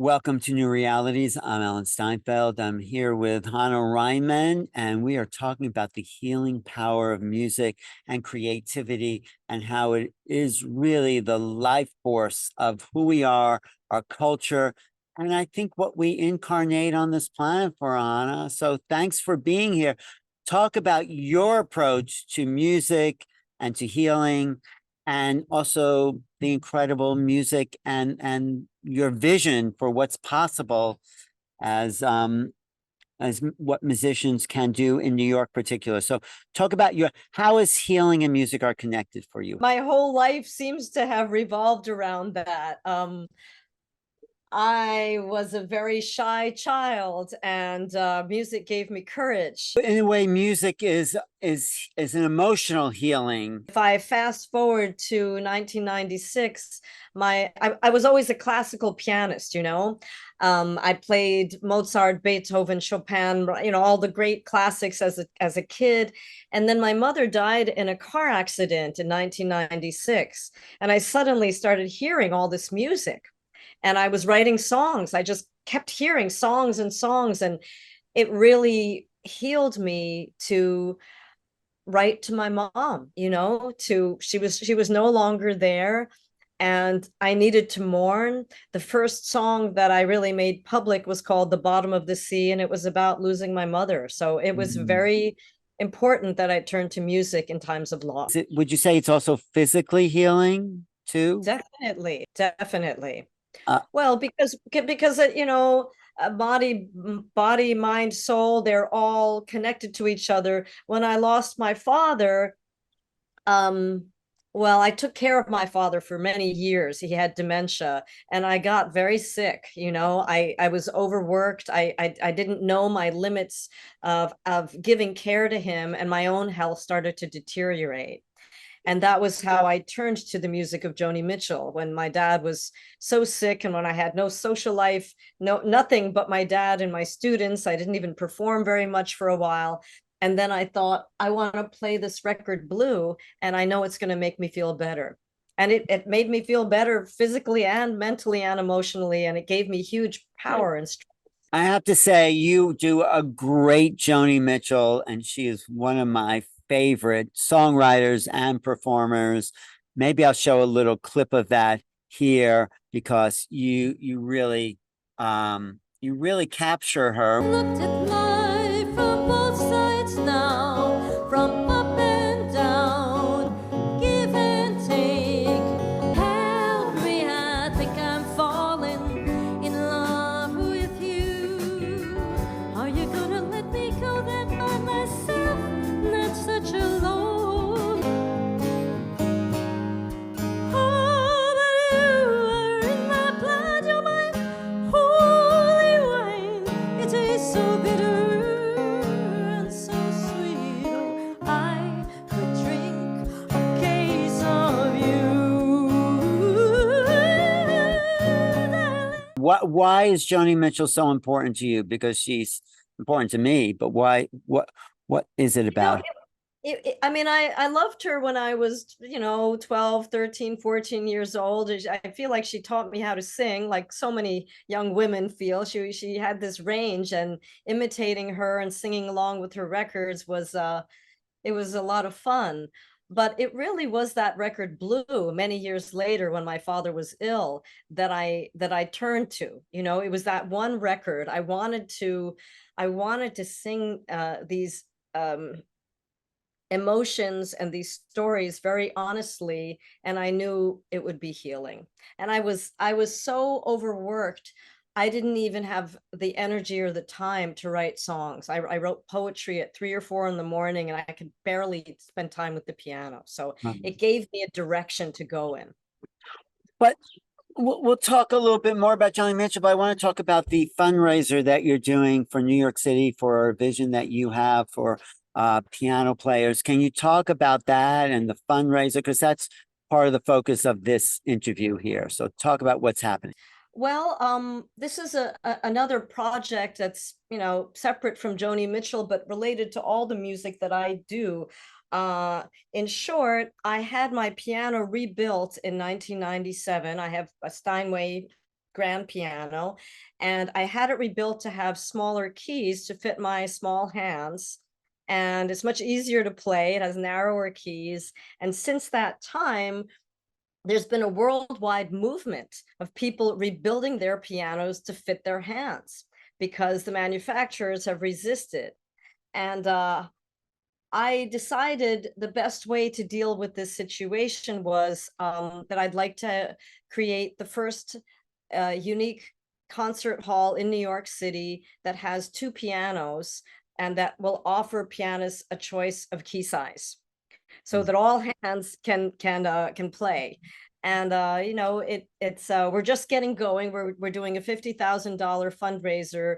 Welcome to New Realities. I'm Alan Steinfeld. I'm here with Hannah Reimann, and we are talking about the healing power of music and creativity and how it is really the life force of who we are, our culture, and I think what we incarnate on this planet for, Hannah. So thanks for being here. Talk about your approach to music and to healing, and also the incredible music and your vision for what's possible as what musicians can do in New York particular. So talk about how is healing and music are connected for you? My whole life seems to have revolved around that. I was a very shy child, and music gave me courage. In a way, music is an emotional healing. If I fast forward to 1996, I was always a classical pianist, you know. I played Mozart, Beethoven, Chopin, you know, all the great classics as a kid. And then my mother died in a car accident in 1996, and I suddenly started hearing all this music. And I was writing songs. I just kept hearing songs and songs, and it really healed me to write to my mom, you know, to she was no longer there, and I needed to mourn. The first song that I really made public was called The Bottom of the Sea, and it was about losing my mother. So it was Mhm. very important that I turned to music in times of loss. Would you say it's also physically healing too? Definitely, definitely. Uh, Well, because you know, body, mind, soul, they're all connected to each other. When I lost my father, um, well, I took care of my father for many years. He had dementia, and I got very sick. You know, I was overworked. I didn't know my limits of giving care to him, and my own health started to deteriorate. And that was how I turned to the music of Joni Mitchell when my dad was so sick, and when I had no social life, nothing but my dad and my students. I didn't even perform very much for a while. And then I thought, I want to play this record blue, and I know it's going to make me feel better. And it made me feel better physically and mentally and emotionally, and it gave me huge power and strength. I have to say, you do a great Joni Mitchell, and she is one of my favorite songwriters and performers. Maybe I'll show a little clip of that here because you really capture her. Looked at life from both sides now, from up and down, give and take. Help me, I think I'm falling in love with you. Are you gonna let me go that by myself? Not such a load. Oh, but you are in my blood, you're my holy wine. It tastes so bitter and so sweet. Oh, I could drink a case of you. Why is Joni Mitchell so important to you? Because she's important to me, but why? What is it You know, about? I mean, I loved her when I was, you know, 12, 13, 14 years old. I feel like she taught me how to sing, like so many young women feel. She had this range, and imitating her and singing along with her records was it was a lot of fun. But it really was that record Blue many years later when my father was ill that I turned to. You know, it was that one record. I wanted to sing these emotions and these stories very honestly, and I knew it would be healing. And I was so overworked, I didn't even have the energy or the time to write songs. I wrote poetry at 3 or 4 in the morning, and I could barely spend time with the piano, so it gave me a direction to go in. But we'll talk a little bit more about Joni Mitchell, but I want to talk about the fundraiser that you're doing for New York City for a vision that you have for piano players. Can you talk about that and the fundraiser? Because that's part of the focus of this interview here. So talk about what's happening. Well, this is another project that's, you know, separate from Joni Mitchell, but related to all the music that I do. In short, I had my piano rebuilt in 1997. I have a Steinway grand piano, and I had it rebuilt to have smaller keys to fit my small hands. And it's much easier to play. It has narrower keys. And since that time, there's been a worldwide movement of people rebuilding their pianos to fit their hands because the manufacturers have resisted. And I decided the best way to deal with this situation was that I'd like to create the first unique concert hall in New York City that has 2 pianos and that will offer pianists a choice of key size, so that all hands can play. And you know, it's we're just getting going. We're doing a $50,000 fundraiser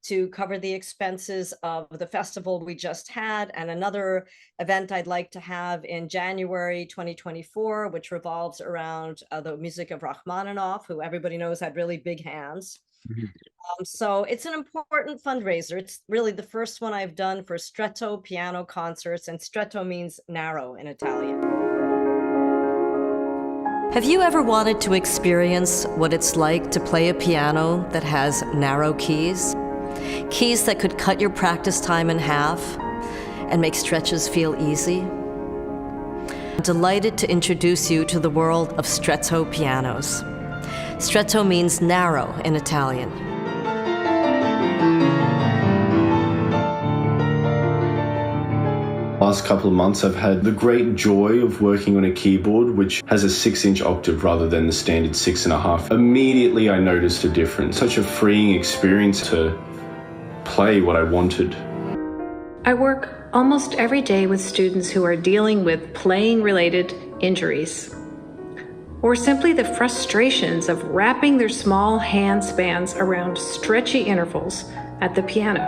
to cover the expenses of the festival we just had, and another event I'd like to have in January 2024, which revolves around the music of Rachmaninoff, who everybody knows had really big hands. So it's an important fundraiser. It's really the first one I've done for Stretto piano concerts, and Stretto means narrow in Italian. Have you ever wanted to experience what it's like to play a piano that has narrow keys? Keys that could cut your practice time in half and make stretches feel easy? I'm delighted to introduce you to the world of Stretto pianos. Stretto means narrow in Italian. Last couple of months I've had the great joy of working on a keyboard which has a 6-inch octave rather than the standard 6.5. Immediately I noticed a difference. Such a freeing experience to play what I wanted. I work almost every day with students who are dealing with playing-related injuries, or simply the frustrations of wrapping their small hand spans around stretchy intervals at the piano.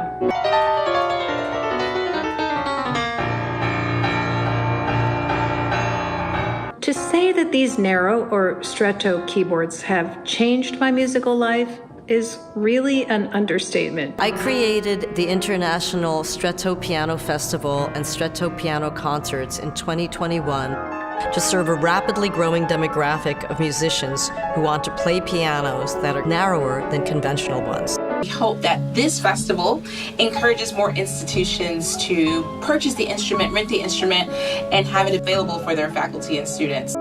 To say that these narrow or Stretto keyboards have changed my musical life is really an understatement. I created the International Stretto Piano Festival and Stretto Piano Concerts in 2021 to serve a rapidly growing demographic of musicians who want to play pianos that are narrower than conventional ones. We hope that this festival encourages more institutions to purchase the instrument, rent the instrument, and have it available for their faculty and students.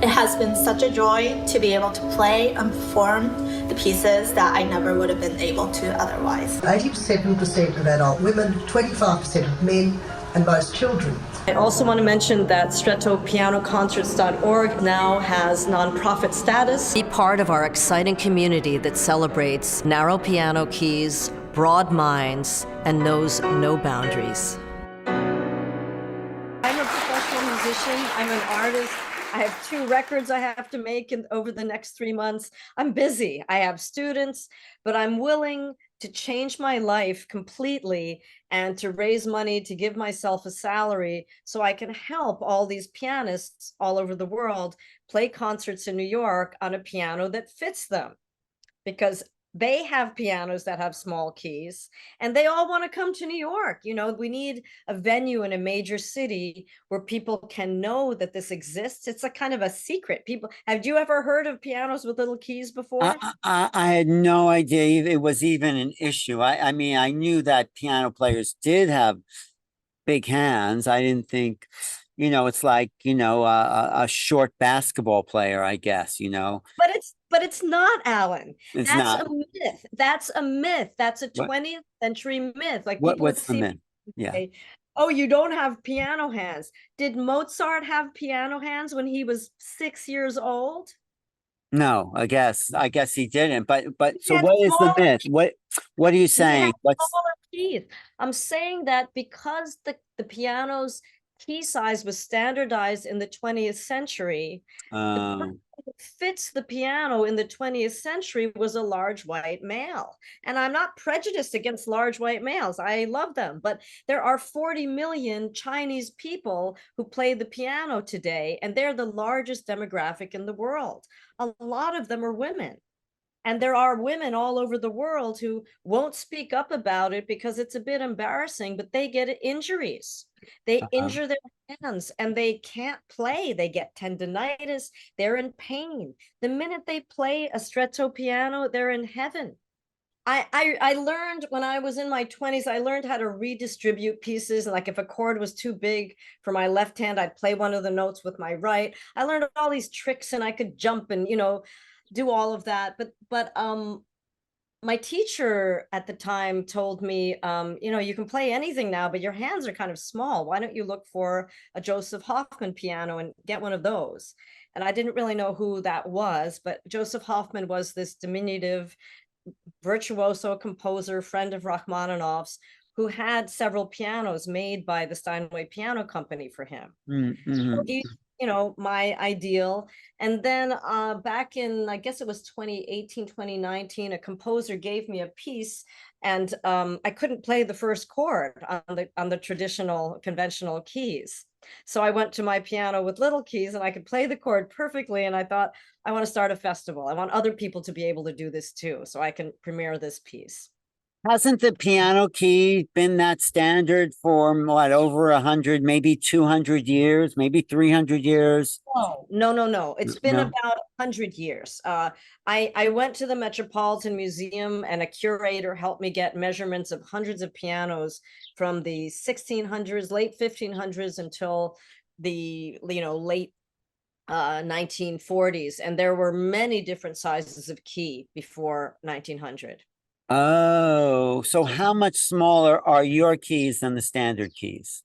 It has been such a joy to be able to play and perform the pieces that I never would have been able to otherwise. 87% of adult women, 25% of men, and most children. I also want to mention that StrettoPianoConcerts.org now has nonprofit status. Be part of our exciting community that celebrates narrow piano keys, broad minds, and knows no boundaries. I'm a professional musician. I'm an artist. I have 2 records I have to make over the next 3 months. I'm busy. I have students, but I'm willing to change my life completely and to raise money to give myself a salary so I can help all these pianists all over the world play concerts in New York on a piano that fits them, because they have pianos that have small keys and they all want to come to New York. You know, we need a venue in a major city where people can know that this exists. It's a kind of a secret. People, have you ever heard of pianos with little keys before? I had no idea it was even an issue. I mean, I knew that piano players did have big hands. I didn't think, you know, it's like, you know, a short basketball player, I guess, you know. But it's not, Alan. It's That's not. a myth. That's a myth. That's a 20th century myth. Like people What's the see myth? Yeah. say, oh, you don't have piano hands. Did Mozart have piano hands when he was 6 years old? No, I guess he didn't. But He so had what is the smaller- myth? What are you he saying? had What's smaller keys. I'm saying that because the piano's key size was standardized in the 20th century, the person who fits the piano in the 20th century was a large white male. And I'm not prejudiced against large white males. I love them. But there are 40 million Chinese people who play the piano today, and they're the largest demographic in the world. A lot of them are women. And there are women all over the world who won't speak up about it because it's a bit embarrassing, but they get injuries. They Uh-huh. injure their hands and they can't play. They get tendinitis. They're in pain. The minute they play a stretto piano, they're in heaven. I learned when I was in my 20s, I learned how to redistribute pieces. And like if a chord was too big for my left hand, I'd play one of the notes with my right. I learned all these tricks and I could jump and, do all of that. But my teacher at the time told me, you can play anything now, but your hands are kind of small. Why don't you look for a Joseph Hoffman piano and get one of those? And I didn't really know who that was, but Joseph Hoffman was this diminutive virtuoso composer, friend of Rachmaninoff's, who had several pianos made by the Steinway Piano Company for him. So he, my ideal. And then back in, I guess it was 2018, 2019, a composer gave me a piece and I couldn't play the first chord on the traditional conventional keys. So I went to my piano with little keys and I could play the chord perfectly. And I thought, I want to start a festival. I want other people to be able to do this too, so I can premiere this piece. Hasn't the piano key been that standard for what, over 100, maybe 200 years, maybe 300 years? No. It's been No? about 100 years. I went to the Metropolitan Museum and a curator helped me get measurements of hundreds of pianos from the 1600s, late 1500s until the late 1940s. And there were many different sizes of key before 1900. Oh, so how much smaller are your keys than the standard keys?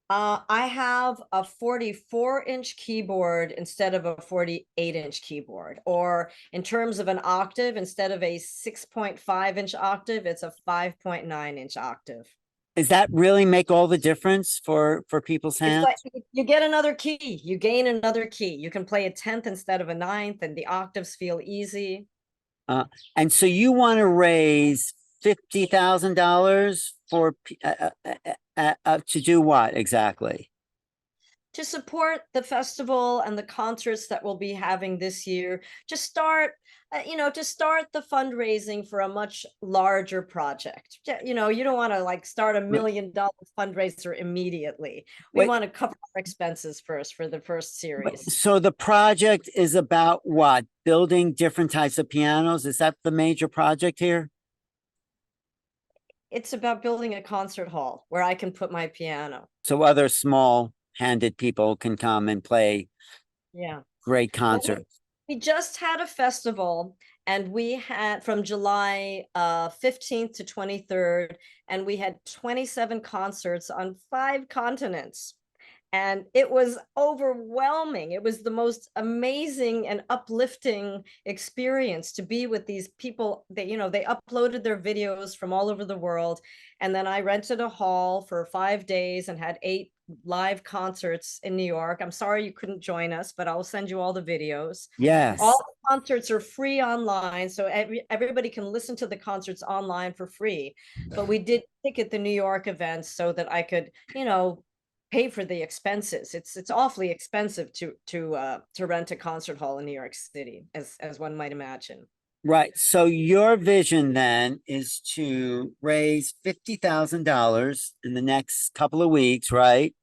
I have a 44-inch keyboard instead of a 48-inch keyboard. Or in terms of an octave, instead of a 6.5-inch octave, it's a 5.9-inch octave. Does that really make all the difference for people's hands? It's like you get another key, you gain another key. You can play a 10th instead of a 9th, and the octaves feel easy. And so you want to raise $50,000 for to do what exactly? To support the festival and the concerts that we'll be having this year, to start the fundraising for a much larger project. You don't want to like start $1 million fundraiser immediately. We want to cover our expenses first for the first series. So the project is about what? Building different types of pianos? Is that the major project here? It's about building a concert hall where I can put my piano. So other small-handed people can come and play great concerts. We just had a festival and we had from July 15th to 23rd, and we had 27 concerts on 5 continents. And it was overwhelming. It was the most amazing and uplifting experience to be with these people that, they uploaded their videos from all over the world. And then I rented a hall for 5 days and had 8 live concerts in New York. I'm sorry you couldn't join us, but I'll send you all the videos. Yes. All the concerts are free online. So everybody can listen to the concerts online for free. But we did ticket the New York events so that I could, pay for the expenses. It's awfully expensive to rent a concert hall in New York City, as one might imagine. Right. So your vision then is to raise $50,000 in the next couple of weeks, right?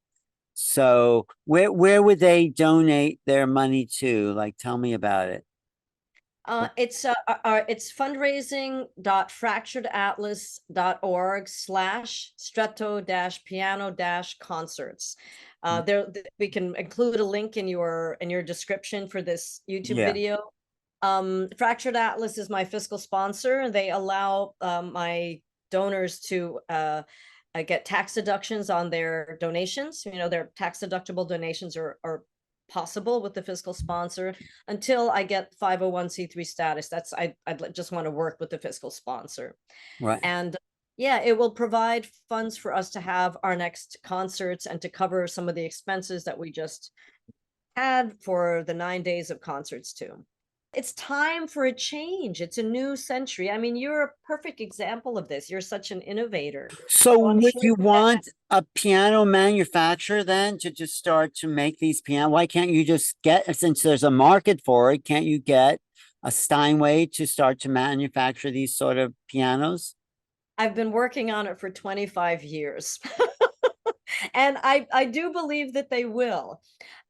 So where would they donate their money to? Like, tell me about it. It's fundraising.fracturedatlas.org/stretto-piano-concerts. There we can include a link in your description for this YouTube video. Fractured Atlas is my fiscal sponsor. They allow my donors to get tax deductions on their donations. Their tax deductible donations are possible with the fiscal sponsor until I get 501c3 status. I just want to work with the fiscal sponsor. Right. And it will provide funds for us to have our next concerts and to cover some of the expenses that we just had for the 9 days of concerts too. It's time for a change. It's a new century. I mean, you're a perfect example of this. You're such an innovator. So would you want a piano manufacturer then to just start to make these pianos? Why can't you just since there's a market for it, can't you get a Steinway to start to manufacture these sort of pianos? I've been working on it for 25 years. And I do believe that they will.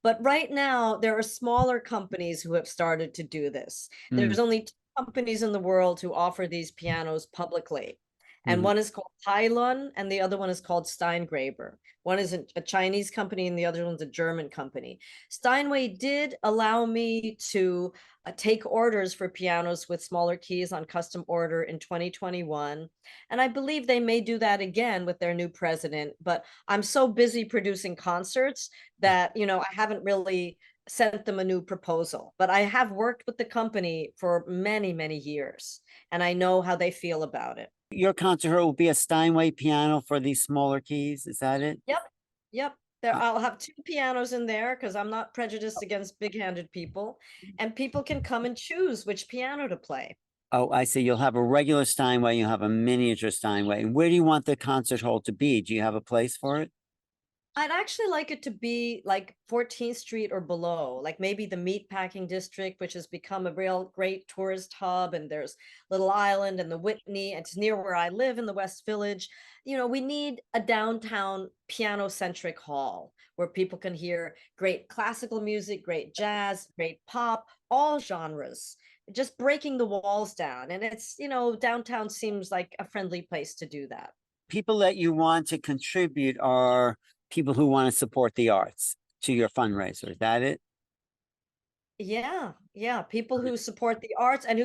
But right now, there are smaller companies who have started to do this. Mm, There's only two companies in the world who offer these pianos publicly. And mhm. one is called Tylon and the other one is called Steinway. One is a Chinese company and the other one's a German company. Steinway did allow me to take orders for pianos with smaller keys on custom order in 2021. And I believe they may do that again with their new president. But I'm so busy producing concerts that, I haven't really sent them a new proposal. But I have worked with the company for many, many years, and I know how they feel about it. Your concert hall will be a Steinway piano for these smaller keys. Is that it? Yep, yep. There, Uh, I'll have two pianos in there because I'm not prejudiced against big-handed people, and people can come and choose which piano to play. Oh, I see. You'll have a regular Steinway, you'll have a miniature Steinway. And where do you want the concert hall to be? Do you have a place for it? I'd actually like it to be like 14th Street or below, like maybe the Meatpacking District, which has become a real great tourist hub. And there's Little Island and the Whitney. It's near where I live in the West Village. We need a downtown piano-centric hall where people can hear great classical music, great jazz, great pop, all genres, just breaking the walls down. And it's, downtown seems like a friendly place to do that. People that you want to contribute are people who want to support the arts to your fundraiser. Is that it? Yeah, people who support the arts and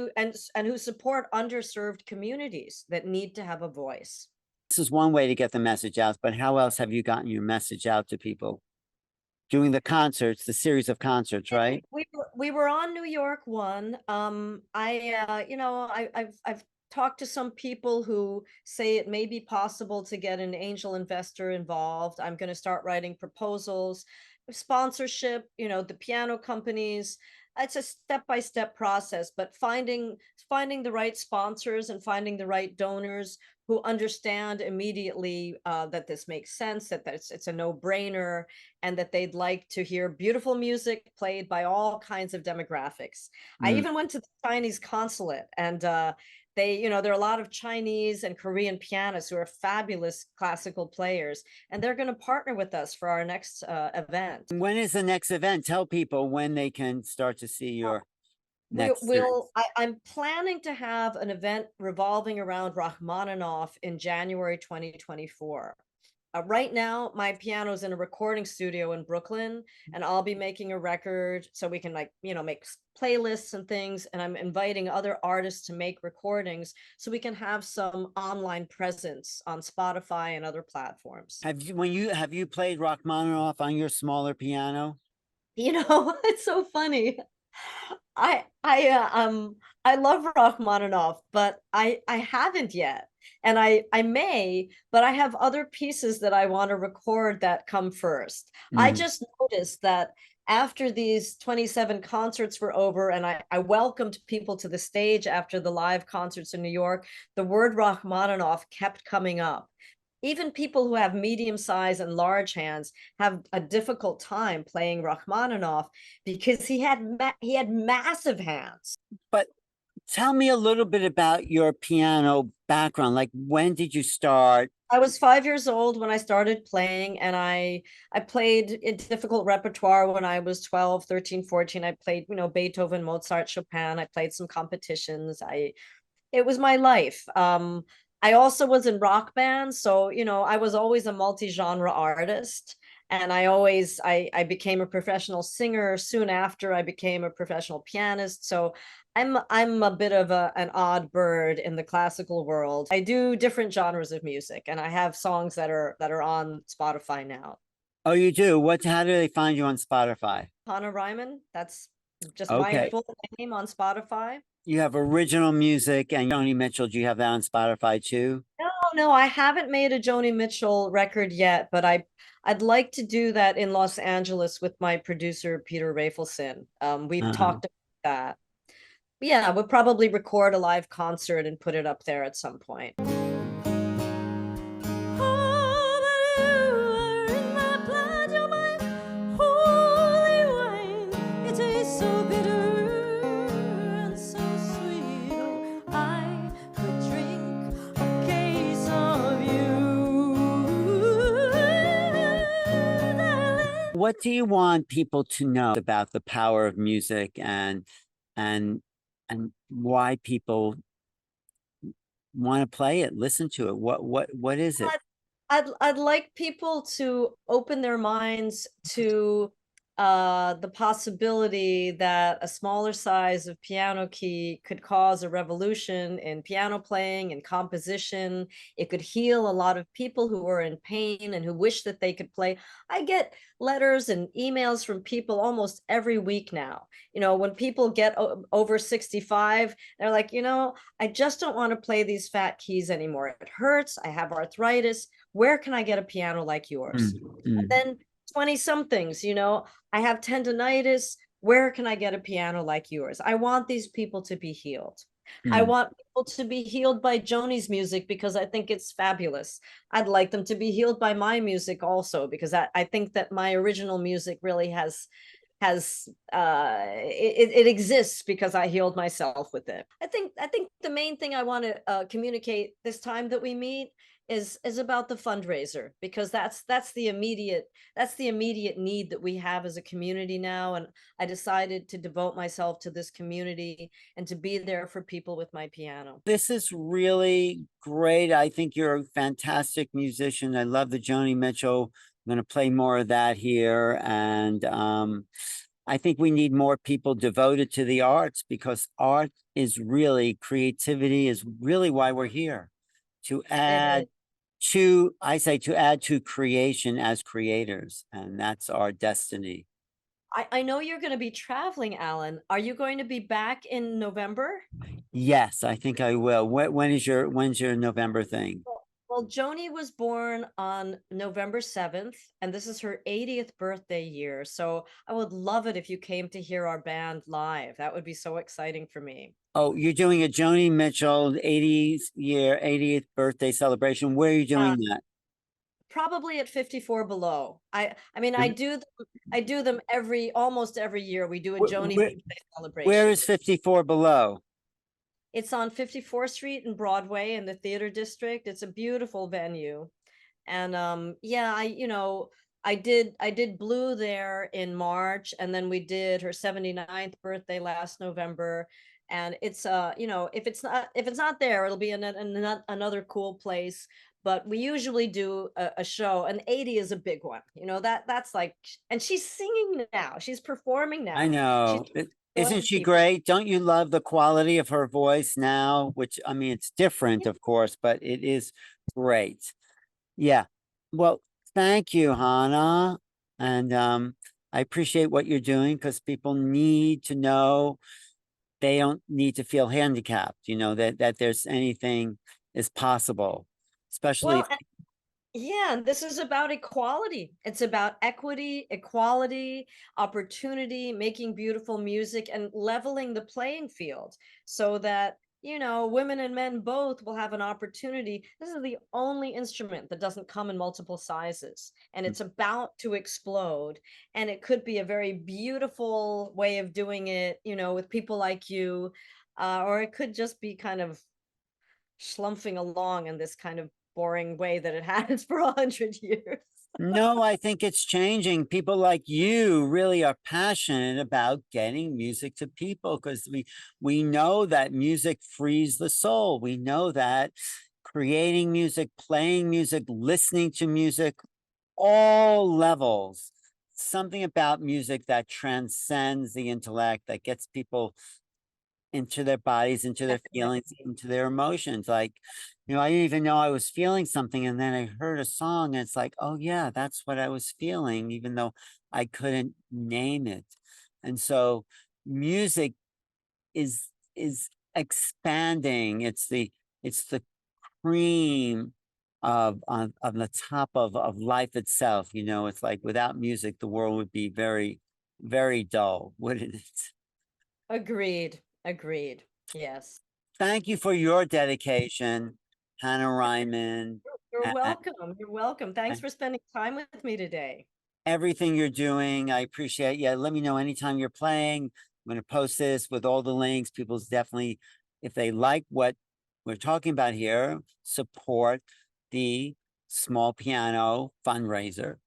who support underserved communities that need to have a voice. This is one way to get the message out, but how else have you gotten your message out to people? Doing the concerts, the series of concerts, right? We were on New York one. I've talked to some people who say it may be possible to get an angel investor involved. I'm going to start writing proposals, sponsorship, the piano companies. It's a step-by-step process, but finding the right sponsors and finding the right donors who understand immediately that this makes sense, that it's a no-brainer, and that they'd like to hear beautiful music played by all kinds of demographics. I even went to the Chinese consulate, and there are a lot of Chinese and Korean pianists who are fabulous classical players, and they're going to partner with us for our next event. When is the next event? Tell people when they can start to see your next series. I'm planning to have an event revolving around Rachmaninoff in January 2024. Right now, my piano's in a recording studio in Brooklyn, and I'll be making a record so we can make playlists and things. And I'm inviting other artists to make recordings so we can have some online presence on Spotify and other platforms. Have you played Rachmaninoff on your smaller piano? It's so funny. I love Rachmaninoff, but I haven't yet. And I may, but I have other pieces that I want to record that come first. I just noticed that after these 27 concerts were over and I welcomed people to the stage after the live concerts in New York, the word Rachmaninoff kept coming up. Even people who have medium size and large hands have a difficult time playing Rachmaninoff because he had massive hands. But tell me a little bit about your piano background. Like, when did you start? I was 5 years old when I started playing, and I played a difficult repertoire when I was 12, 13, 14. I played, Beethoven, Mozart, Chopin. I played some competitions. It was my life. I also was in rock bands, so I was always a multi-genre artist, and I became a professional singer soon after I became a professional pianist. So I'm a bit of an odd bird in the classical world. I do different genres of music, and I have songs that are on Spotify now. Oh, you do? How do they find you on Spotify? Hannah Reimann, that's just Okay. my full name on Spotify. You have original music and Joni Mitchell. Do you have that on Spotify too? No, I haven't made a Joni Mitchell record yet, but I'd like to do that in Los Angeles with my producer, Peter Rafelson. We've talked about that. Yeah, we'll probably record a live concert and put it up there at some point. what do you want people to know about the power of music and why people want to play it, listen to it? What is it? I'd like people to open their minds to the possibility that a smaller size of piano key could cause a revolution in piano playing and composition. It could heal a lot of people who are in pain and who wish that they could play. I get letters and emails from people almost every week now. You know, when people get over 65, they're like, you know, I just don't want to play these fat keys anymore. It hurts. I have arthritis. Where can I get a piano like yours? And then 20 somethings, you know, I have tendonitis. Where can I get a piano like yours? I want these people to be healed. I want people to be healed by Joni's music because I think it's fabulous. I'd like them to be healed by my music also, because I think that my original music really it exists because I healed myself with it. I think the main thing I want to communicate this time that we meet is about the fundraiser, because that's the immediate need that we have as a community now. And I decided to devote myself to this community and to be there for people with my piano. This is really great. I think you're a fantastic musician. I love the Joni Mitchell. I'm going to play more of that here. And I think we need more people devoted to the arts, because art is really, creativity is really why we're here. To add to, I say, to add to creation as creators, and that's our destiny. I know you're going to be traveling, Alan. Are you going to be back in November? Yes, I think I will. When's your November thing? Well, Joni was born on November 7th, and this is her 80th birthday year. So I would love it if you came to hear our band live. That would be so exciting for me. Oh, you're doing a Joni Mitchell 80th birthday celebration. Where are you doing that? Probably at 54 Below. I mean, I do them almost every year. We do a Joni birthday celebration. Where is 54 Below? It's on 54th Street and Broadway in the Theater District. It's a beautiful venue. And yeah, I did Blue there in March, and then we did her 79th birthday last November. And it's if it's not there, it'll be in another cool place. But we usually do a show, and 80 is a big one. You know, that's like, and she's singing now. She's performing now. I know. Isn't she great? Don't you love the quality of her voice now? Which, I mean, it's different, of course, but it is great. Yeah. Well, thank you, Hannah. And I appreciate what you're doing, because people need to know they don't need to feel handicapped, you know, that there's anything is possible, especially. Well, yeah, and this is about equality. It's about equity, equality, opportunity, making beautiful music, and leveling the playing field so that, you know, women and men both will have an opportunity. This is the only instrument that doesn't come in multiple sizes, and it's about to explode. And it could be a very beautiful way of doing it, you know, with people like you, or it could just be kind of schlumping along in this kind of boring way that it has for 100 years. No, I think it's changing. People like you really are passionate about getting music to people, because we know that music frees the soul. We know that creating music, playing music, listening to music, all levels, something about music that transcends the intellect, that gets people into their bodies, into their feelings, into their emotions. Like, you know, I didn't even know I was feeling something, and then I heard a song, and it's like, oh yeah, that's what I was feeling, even though I couldn't name it. And so music is expanding. It's the cream of on the top of life itself. You know, it's like, without music, the world would be very, very dull, wouldn't it? Agreed. Yes. Thank you for your dedication, Hannah Reimann. You're welcome. You're welcome. Thanks for spending time with me today. Everything you're doing, I appreciate. Yeah, let me know anytime you're playing. I'm going to post this with all the links. People's definitely, if they like what we're talking about here, support the small piano fundraiser.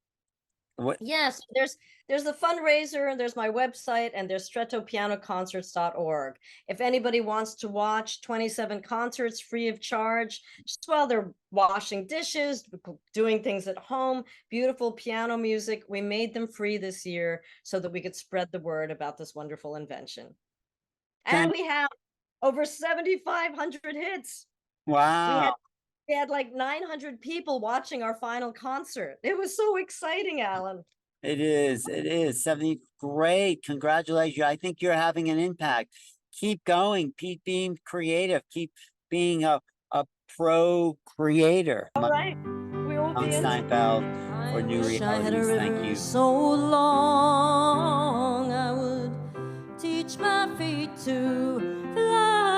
What? Yes, there's the fundraiser, and there's my website, and there's StrettoPianoConcerts.org. If anybody wants to watch 27 concerts free of charge, just while they're washing dishes, doing things at home, beautiful piano music, we made them free this year so that we could spread the word about this wonderful invention. And we have over 7,500 hits. Wow. We had like 900 people watching our final concert. It was so exciting, Alan. It is. It is. 70. Great. Congratulations. I think you're having an impact. Keep going. Keep being creative. Keep being a pro creator. All right. We will be Steinfeld for new realities. Thank you. So long I would teach my feet to fly.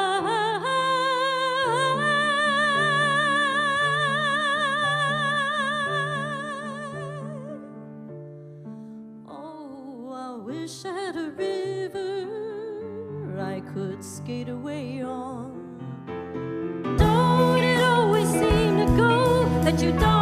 Oh, I wish I had a river I could skate away on. Don't it always seem to go that you don't